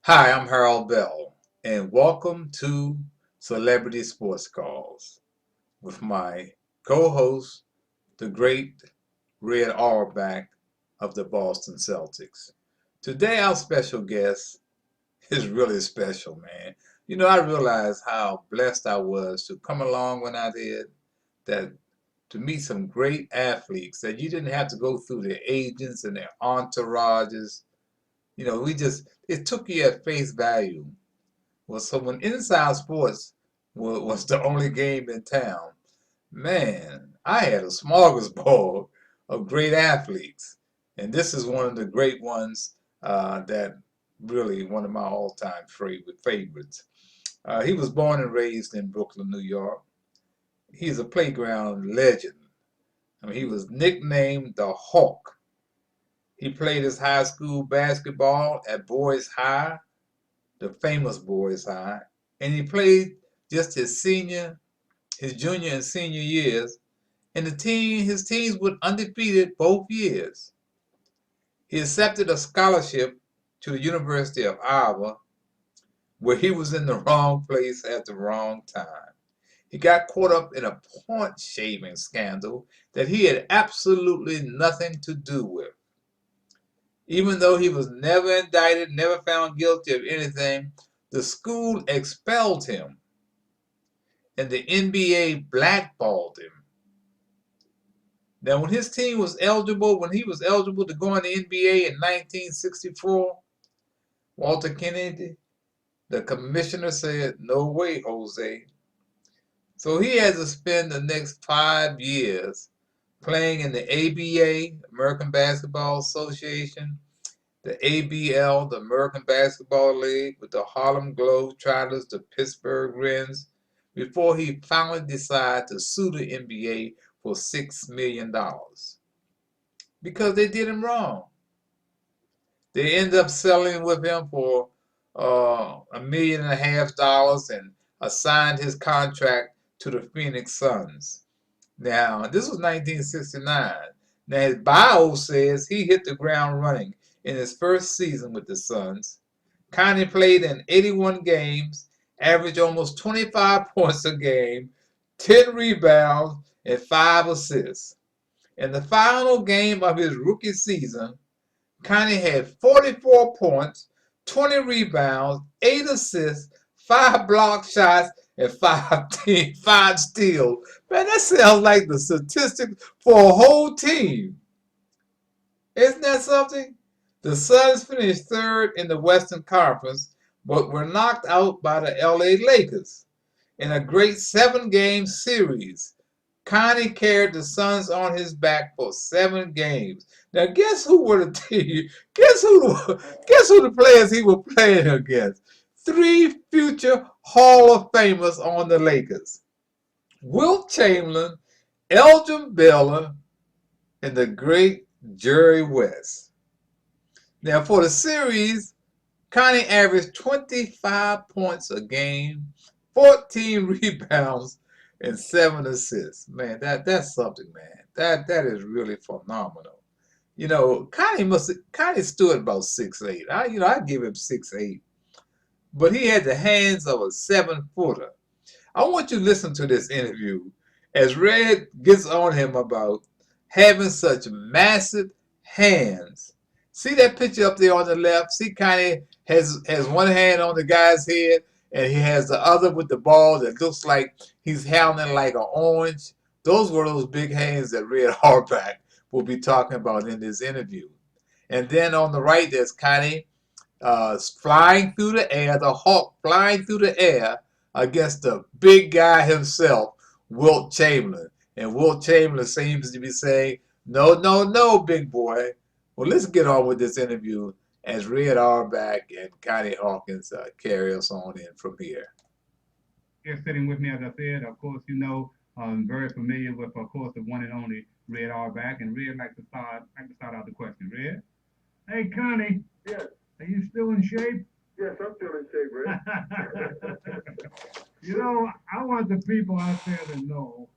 Hi, I'm Harold Bell, and welcome to Celebrity Sports Calls with my co-host, the great Red Auerbach of the Boston Celtics. Today, our special guest is really special, man. I realized how blessed I was to come along when I did, that to meet some great athletes that you didn't have to go through their agents and their entourages. It took you at face value. Well, so when Inside Sports was the only game in town, man, I had a smorgasbord of great athletes. And this is one of the great ones that really one of my all-time favorites. He was born and raised in Brooklyn, New York. He's a playground legend. I mean, he was nicknamed the Hawk. He played his high school basketball at Boys High, the famous Boys High, and he played just his junior and senior years, and his teams were undefeated both years. He accepted a scholarship to the University of Iowa, where he was in the wrong place at the wrong time. He got caught up in a point shaving scandal that he had absolutely nothing to do with. Even though he was never indicted, never found guilty of anything, the school expelled him and the NBA blackballed him. Now, when he was eligible to go in the NBA in 1964, Walter Kennedy, the commissioner, said, "No way, Jose." So he had to spend the next 5 years playing in the ABA, American Basketball Association, the ABL, the American Basketball League, with the Harlem Globetrotters, the Pittsburgh Wrens, before he finally decided to sue the NBA for $6 million because they did him wrong. They ended up settling with him for $1.5 million and assigned his contract to the Phoenix Suns. Now, this was 1969. Now, his bio says he hit the ground running in his first season with the Suns. Connie played in 81 games, averaged almost 25 points a game, 10 rebounds, and 5 assists. In the final game of his rookie season, Connie had 44 points, 20 rebounds, 8 assists, 5 block shots, and 5 steals. Man, that sounds like the statistics for a whole team. Isn't that something? The Suns finished third in the Western Conference, but were knocked out by the LA Lakers in a great 7-game series. Connie carried the Suns on his back for 7 games. Now, guess who were the team? Guess who the players he was playing against? 3 future Hall of Famers on the Lakers: Wilt Chamberlain, Elgin Baylor, and the great Jerry West. Now, for the series, Connie averaged 25 points a game, 14 rebounds, and 7 assists. Man, that's something, man. That is really phenomenal. Connie stood about 6'8". I give him 6'8", but he had the hands of a 7-footer. I want you to listen to this interview as Red gets on him about having such massive hands. See that picture up there on the left? See, Connie has one hand on the guy's head, and he has the other with the ball that looks like he's handling like an orange. Those were those big hands that Red Auerbach will be talking about in this interview. And then on the right, there's Connie flying through the air, the Hawk flying through the air against the big guy himself, Wilt Chamberlain. And Wilt Chamberlain seems to be saying, "No, no, no, big boy." Well, let's get on with this interview as Red Auerbach and Connie Hawkins carry us on in from here. Here sitting with me, as I said, of course, I'm very familiar with, of course, the one and only Red Auerbach. And Red like to start out the question. Red? Hey, Connie. Yes, Are you still in shape? yes, I'm still in shape, Ray. I want the people out there to know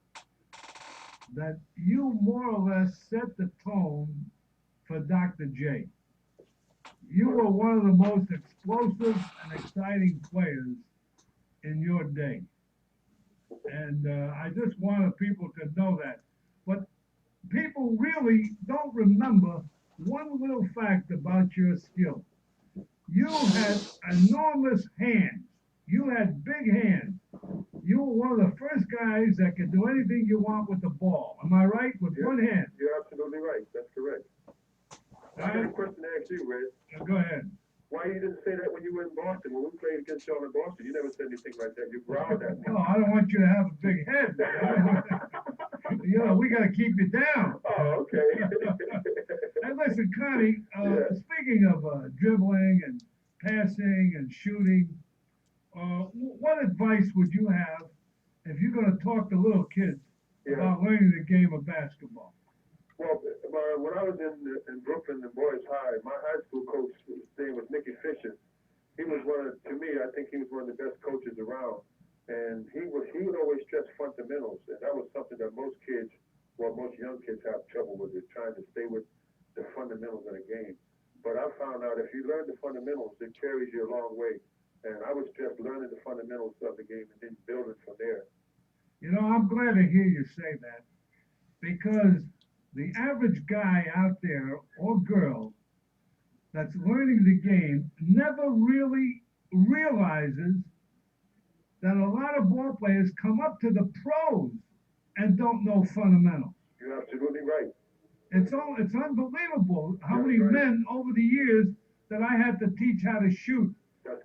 that you more or less set the tone for Dr. J. You were one of the most explosive and exciting players in your day. And I just wanted people to know that. But people really don't remember one little fact about your skill. You had enormous hands. You had big hands. You were one of the first guys that could do anything you want with the ball. Am I right? With Yeah, one hand. you're absolutely right. That's correct. I got a question to ask you, Red. Go ahead. Why you didn't say that when you were in Boston? When we played against y'all in Boston, you never said anything like that. You growled at me. No, I don't want you to have a big head. We got to keep you down. Oh, okay. Hey, listen, Connie, speaking of dribbling and passing and shooting, what advice would you have if you're going to talk to little kids about learning the game of basketball? Well, when I was in Brooklyn, in Boys High, my high school coach, his name was Nicky Fisher. He was to me, I think he was one of the best coaches around. And he would always stress fundamentals. And that was something that most young kids have trouble with, is trying to stay with the fundamentals of the game. But I found out if you learn the fundamentals, it carries you a long way. And I was just learning the fundamentals of the game and then building from there. I'm glad to hear you say that, because the average guy out there or girl that's learning the game never really realizes that a lot of ball players come up to the pros and don't know fundamentals. You're absolutely right. It's unbelievable how many men over the years that I had to teach how to shoot.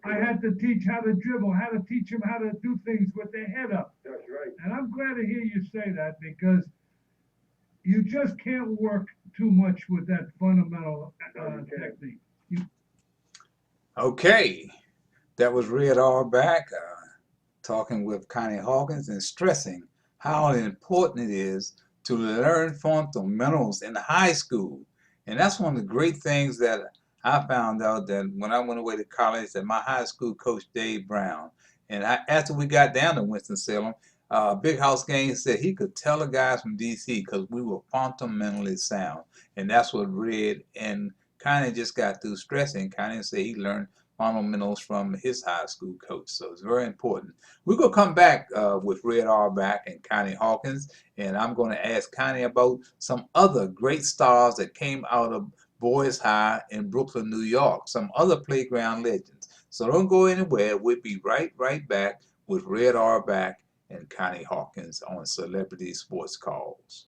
I had to teach how to dribble, how to teach them how to do things with their head up. That's right. And I'm glad to hear you say that, because you just can't work too much with that fundamental technique. Okay, that was Red Auerbach talking with Connie Hawkins and stressing how important it is to learn fundamentals in high school. And that's one of the great things that I found out, that when I went away to college, that my high school coach, Dave Brown, and after we got down to Winston-Salem, Big House Gang said he could tell the guys from DC because we were fundamentally sound. And that's what Red and Connie just got through stressing. Connie said he learned fundamentals from his high school coach. So it's very important. We're going to come back with Red Auerbach and Connie Hawkins, and I'm going to ask Connie about some other great stars that came out of Boys High in Brooklyn, New York, some other playground legends. So don't go anywhere. We'll be right back with Red Auerbach and Connie Hawkins on Celebrity Sports Calls.